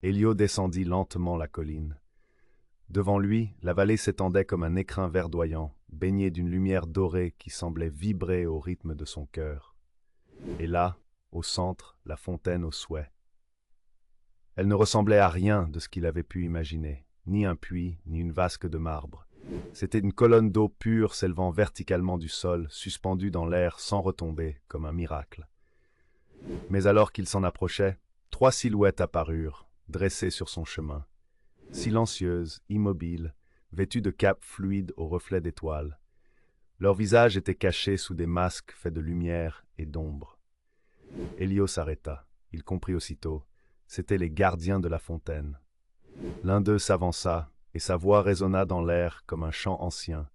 Elio descendit lentement la colline. Devant lui, la vallée s'étendait comme un écrin verdoyant, baigné d'une lumière dorée qui semblait vibrer au rythme de son cœur. Et là, au centre, la fontaine au souhait. Elle ne ressemblait à rien de ce qu'il avait pu imaginer, ni un puits, ni une vasque de marbre. C'était une colonne d'eau pure s'élevant verticalement du sol, suspendue dans l'air sans retomber, comme un miracle. Mais alors qu'il s'en approchait, trois silhouettes apparurent, dressées sur son chemin. Silencieuses, immobiles, vêtues de capes fluides au reflet d'étoiles. Leurs visages étaient cachés sous des masques faits de lumière et d'ombre. Elio s'arrêta. Il comprit aussitôt. C'étaient les gardiens de la fontaine. L'un d'eux s'avança, et sa voix résonna dans l'air comme un chant ancien.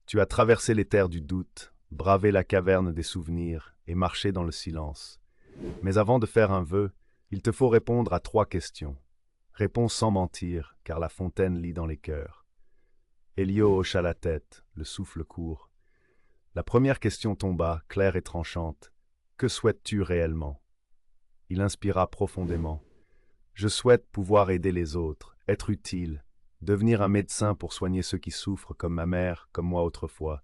Tu as traversé les terres du doute, bravé la caverne des souvenirs et marché dans le silence. Mais avant de faire un vœu, il te faut répondre à trois questions. Réponds sans mentir, car la fontaine lit dans les cœurs. Elio hocha la tête, le souffle court. La première question tomba, claire et tranchante. Que souhaites-tu réellement? Il inspira profondément. Je souhaite pouvoir aider les autres, être utile, devenir un médecin pour soigner ceux qui souffrent comme ma mère, comme moi autrefois.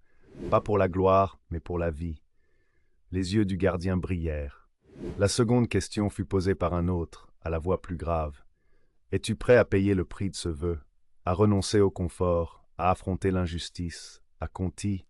Pas pour la gloire, mais pour la vie. Les yeux du gardien brillèrent. La seconde question fut posée par un autre, à la voix plus grave. Es-tu prêt à payer le prix de ce vœu, à renoncer au confort, à affronter l'injustice, à Conti,